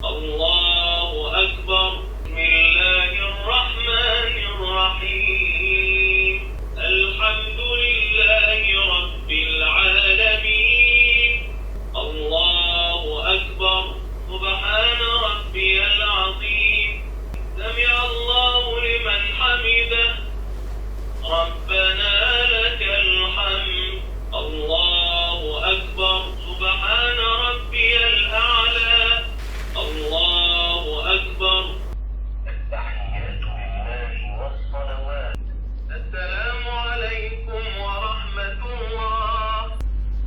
اللہ اکبر بسم اللہ الرحمن الرحیم الحمد للہ رب العالمین اللہ اکبر سبحان ربی العظیم سمع اللہ لمن حمده ربنا لك الحمد اللہ اکبر سبحان ربی الاعلی اللہ اکبر التحیات للہ والصلوات السلام علیکم ورحمۃ اللہ۔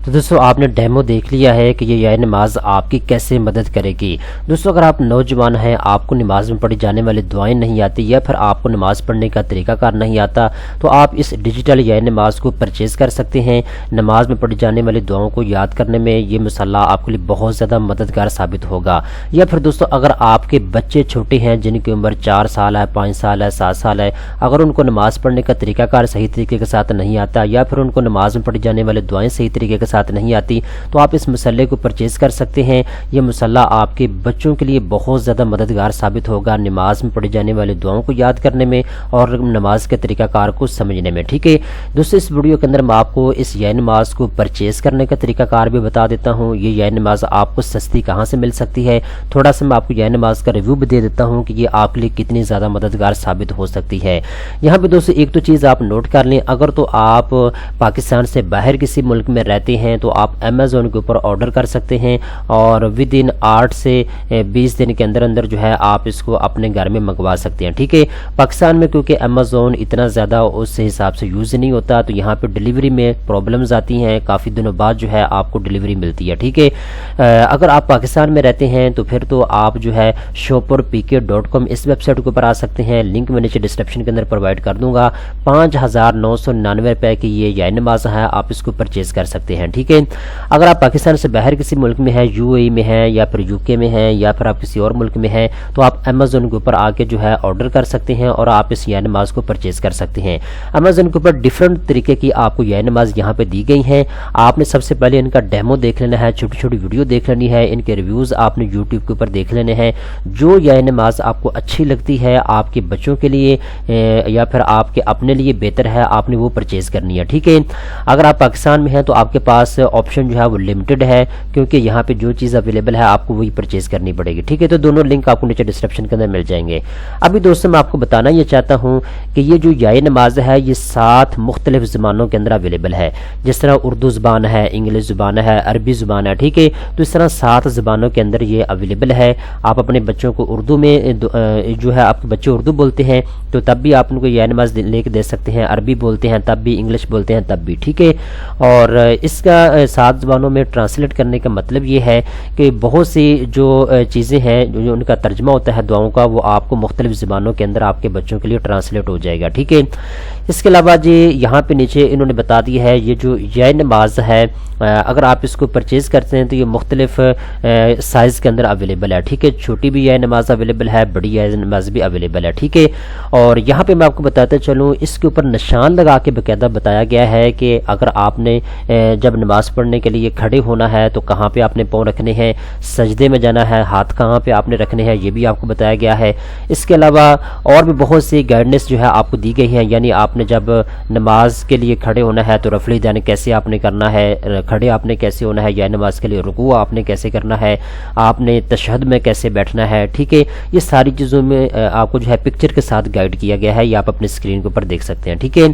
تو دوستو آپ نے ڈیمو دیکھ لیا ہے کہ یہ یا نماز آپ کی کیسے مدد کرے گی۔ دوستو اگر آپ نوجوان ہیں، آپ کو نماز میں پڑھی جانے والی دعائیں نہیں آتی یا پھر آپ کو نماز پڑھنے کا طریقہ کار نہیں آتا تو آپ اس ڈیجیٹل یا نماز کو پرچیز کر سکتے ہیں۔ نماز میں پڑھی جانے والی دعاؤں کو یاد کرنے میں یہ مصلی آپ کے لیے بہت زیادہ مددگار ثابت ہوگا۔ یا پھر دوستو اگر آپ کے بچے چھوٹے ہیں جن کی عمر 4 سال ہے، 5 سال ہے، 7 سال ہے، اگر ان کو نماز پڑھنے کا طریقہ کار صحیح طریقے کے ساتھ نہیں آتا یا پھر ان کو نماز میں پڑھی جانے والی دعائیں صحیح طریقے کے ساتھ نہیں آتی تو آپ اس مصلی کو پرچیز کر سکتے ہیں۔ یہ مصلی آپ کے بچوں کے لیے بہت زیادہ مددگار ثابت ہوگا نماز میں پڑھی جانے والی دعاؤں کو یاد کرنے میں اور نماز کے طریقہ کار کو سمجھنے میں، ٹھیک ہے دوستو۔ اس ویڈیو کے اندر میں آپ کو اس یا نماز کو پرچیز کرنے کا طریقہ کار بھی بتا دیتا ہوں۔ یہ یا نماز آپ کو سستی کہاں سے مل سکتی ہے، تھوڑا سا میں آپ کو یا نماز کا ریویو بھی دے دیتا ہوں کہ یہ آپ کے لیے کتنی زیادہ مددگار ثابت ہو سکتی ہے۔ یہاں پہ دوستو ایک تو چیز آپ نوٹ کر لیں، اگر تو آپ پاکستان سے باہر کسی ملک میں رہتے ہیں تو آپ امیزون کے اوپر آرڈر کر سکتے ہیں اور ود ان 8 سے 20 دن کے اندر اندر جو ہے آپ اس کو اپنے گھر میں منگوا سکتے ہیں، ٹھیک ہے۔ پاکستان میں کیونکہ امیزون اتنا زیادہ اس حساب سے یوز نہیں ہوتا تو یہاں پہ ڈیلیوری میں پرابلمز آتی ہیں، کافی دنوں بعد جو ہے آپ کو ڈیلیوری ملتی ہے، ٹھیک ہے۔ اگر آپ پاکستان میں رہتے ہیں تو پھر تو آپ جو ہے shopperpk.com اس ویب سائٹ کے اوپر آ سکتے ہیں، لنک میں نیچے ڈسکرپشن کے اندر پرووائڈ کر دوں گا۔ 5999 روپے کی یہ یا نماز ہے، آپ اس کو پرچیز کر سکتے ہیں، ٹھیک ہے۔ اگر آپ پاکستان سے باہر کسی ملک میں ہے، یو اے میں ہے یا پھر یو کے میں ہے یا پھر آپ کسی اور ملک میں ہیں تو آپ امیزون کے اوپر آ کے جو ہے آرڈر کر سکتے ہیں اور آپ اس یا نماز کو پرچیز کر سکتے ہیں۔ امیزون کے اوپر ڈیفرنٹ طریقے کی آپ کو یا نماز یہاں پہ دی گئی ہیں، آپ نے سب سے پہلے ان کا ڈیمو دیکھ لینا ہے، چھوٹی چھوٹی ویڈیو دیکھ لینی ہے، ان کے ریویوز آپ نے یوٹیوب کے اوپر دیکھ لینے ہیں۔ جو یا نماز آپ کو اچھی لگتی ہے، آپ کے بچوں کے لیے یا پھر آپ کے اپنے لیے بہتر ہے، آپ نے وہ پرچیز کرنی ہے، ٹھیک ہے۔ اگر آپ پاکستان میں ہیں تو آپ کے پاس آپشن جو ہے وہ لمیٹڈ ہے کیونکہ یہاں پہ جو چیز اویلیبل ہے آپ کو وہی پرچیز کرنی پڑے گی، ٹھیک ہے۔ تو دونوں لنک آپ کو نیچے ڈسکرپشن کے اندر مل جائیں گے۔ ابھی دوستوں میں آپ کو بتانا یہ چاہتا ہوں کہ یہ جو یا نماز ہے یہ 7 مختلف زبانوں کے اندر اویلیبل ہے، جس طرح اردو زبان ہے، انگلش زبان ہے، عربی زبان ہے، ٹھیک ہے۔ تو اس طرح 7 زبانوں کے اندر یہ اویلیبل ہے۔ آپ اپنے بچوں کو اردو میں جو ہے آپ کے بچے اردو بولتے ہیں تو تب بھی آپ ان کو یا نماز لے کے دے سکتے ہیں، عربی بولتے ہیں تب بھی، انگلش بولتے ہیں تب بھی، ٹھیک ہے۔ اور اس کا 7 زبانوں میں ٹرانسلیٹ کرنے کا مطلب یہ ہے کہ بہت سی جو چیزیں ہیں جو ان کا ترجمہ ہوتا ہے دعاؤں کا وہ آپ کو مختلف زبانوں کے اندر آپ کے بچوں کے لیے ٹرانسلیٹ ہو جائے گا، ٹھیک ہے۔ اس کے علاوہ جی یہاں پہ نیچے انہوں نے بتا دی ہے یہ جو یا نماز ہے اگر آپ اس کو پرچیز کرتے ہیں تو یہ مختلف سائز کے اندر اویلیبل ہے، ٹھیک ہے۔ چھوٹی بھی یا نماز اویلیبل ہے، بڑی یا نماز بھی اویلیبل ہے، ٹھیک ہے۔ اور یہاں پہ میں آپ کو بتاتا چلوں اس کے اوپر نشان لگا کے باقاعدہ بتایا گیا ہے کہ اگر آپ نے جب نماز پڑھنے کے لیے کھڑے ہونا ہے تو کہاں پہ آپ نے پاؤں رکھنے ہیں، سجدے میں جانا ہے ہاتھ کہاں پہ آپ نے رکھنے ہیں، یہ بھی آپ کو بتایا گیا ہے۔ اس کے علاوہ اور بھی بہت سی گائیڈنس جو ہے آپ کو دی گئی ہیں، یعنی آپ نے جب نماز کے لیے کھڑے ہونا ہے تو رفع الیدین کیسے آپ نے کرنا ہے، کھڑے آپ نے کیسے ہونا ہے، یا نماز کے لیے رکوع آپ نے کیسے کرنا ہے، آپ نے تشہد میں کیسے بیٹھنا ہے، ٹھیک ہے۔ یہ ساری چیزوں میں آپ کو جو ہے پکچر کے ساتھ گائیڈ کیا گیا ہے، یہ آپ اپنے اسکرین کے اوپر دیکھ سکتے ہیں، ٹھیک ہے۔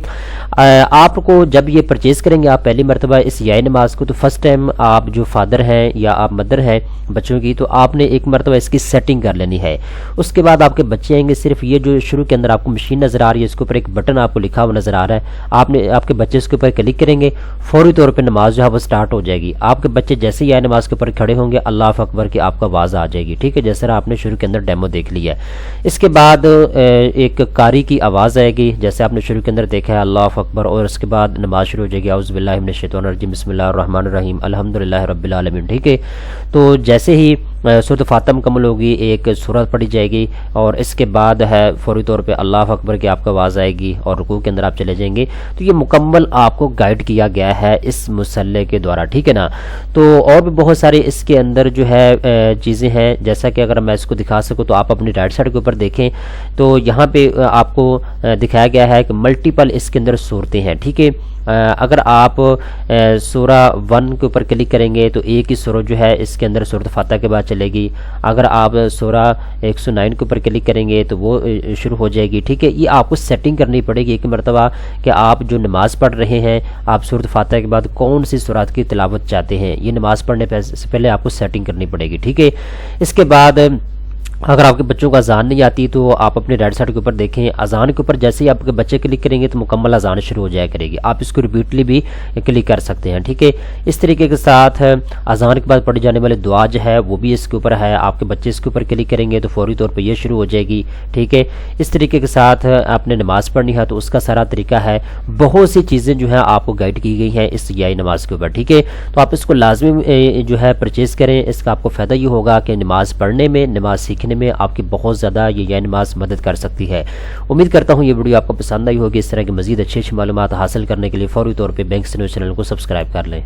آپ کو جب یہ پرچیز کریں گے آپ پہلی مرتبہ اس یا نماز کو تو فرسٹ ٹائم آپ جو فادر ہیں یا آپ مدر ہیں بچوں کی تو آپ نے ایک مرتبہ اس کی سیٹنگ کر لینی ہے۔ اس کے بعد آپ کے بچے آئیں گے، صرف یہ جو شروع کے اندر آپ کو مشین نظر آ رہی ہے اس کے اوپر ایک بٹن آپ کو لکھا ہوا نظر آ رہا ہے، آپ کے بچے اس کے اوپر کلک کریں گے، فوری طور پہ نماز جو ہے وہ سٹارٹ ہو جائے گی۔ آپ کے بچے جیسے ہی نماز کے اوپر کھڑے ہوں گے اللہ اکبر کی آپ کا آواز آ جائے گی، ٹھیک ہے، جیسے آپ نے شروع کے اندر ڈیمو دیکھ لیا ہے۔ اس کے بعد ایک قاری کی آواز آئے گی جیسے آپ نے شروع کے اندر دیکھا ہے اللہ اکبر، اور اس کے بعد نماز شروع ہو جائے گی اعوذ باللہ من الشیطان الرجیم بسم اللہ الرحمن الرحیم الحمدللہ رب العالمین، ٹھیک ہے۔ تو جیسے ہی سورۃ فاتحہ مکمل ہوگی، ایک سورت پڑھی جائے گی، اور اس کے بعد ہے فوری طور پہ اللہ اکبر کی آپ کو آواز آئے گی اور رکوع کے اندر آپ چلے جائیں گے۔ تو یہ مکمل آپ کو گائیڈ کیا گیا ہے اس مسلح کے دوارا، ٹھیک ہے نا۔ تو اور بھی بہت سارے اس کے اندر جو ہے چیزیں ہیں، جیسا کہ اگر میں اس کو دکھا سکوں تو آپ اپنی رائٹ سائڈ کے اوپر دیکھیں تو یہاں پہ آپ کو دکھایا گیا ہے کہ ملٹیپل اس کے اندر صورتیں ہیں، ٹھیک ہے۔ اگر آپ سورہ 1 کے اوپر کلک کریں گے تو ایک ہی سورہ جو ہے اس کے اندر سورۃ فاتحہ کے بعد چلے گی۔ اگر آپ سورہ 109 کے اوپر کلک کریں گے تو وہ شروع ہو جائے گی، ٹھیک ہے۔ یہ آپ کو سیٹنگ کرنی پڑے گی ایک مرتبہ کہ آپ جو نماز پڑھ رہے ہیں آپ سورۃ فاتحہ کے بعد کون سی سورات کی تلاوت چاہتے ہیں، یہ نماز پڑھنے سے پہلے آپ کو سیٹنگ کرنی پڑے گی، ٹھیک ہے۔ اس کے بعد اگر آپ کے بچوں کو اذان نہیں آتی تو آپ اپنے رائٹ سائڈ کے اوپر دیکھیں، اذان کے اوپر جیسے ہی آپ کے بچے کلک کریں گے تو مکمل اذان شروع ہو جایا کرے گی، آپ اس کو ریپیٹلی بھی کلک کر سکتے ہیں، ٹھیک ہے۔ اس طریقے کے ساتھ اذان کے بعد پڑھی جانے والی دعا جو ہے وہ بھی اس کے اوپر ہے، آپ کے بچے اس کے اوپر کلک کریں گے تو فوری طور پہ یہ شروع ہو جائے گی، ٹھیک ہے۔ اس طریقے کے ساتھ آپ نے نماز پڑھنی ہے تو اس کا سارا طریقہ ہے، بہت سی چیزیں جو ہیں آپ کو گائیڈ کی گئی ہیں اس یائی نماز کے اوپر، ٹھیک ہے۔ تو آپ اس کو لازمی جو ہے پرچیز کریں، اس کا آپ کو فائدہ یہ ہوگا کہ نماز پڑھنے میں، نماز سیکھنے میں آپ کی بہت زیادہ یہ نماز مدد کر سکتی ہے۔ امید کرتا ہوں یہ ویڈیو آپ کو پسند آئی ہوگی۔ اس طرح کی مزید اچھی معلومات حاصل کرنے کے لیے فوری طور پہ بینکس نیوز چینل کو سبسکرائب کر لیں۔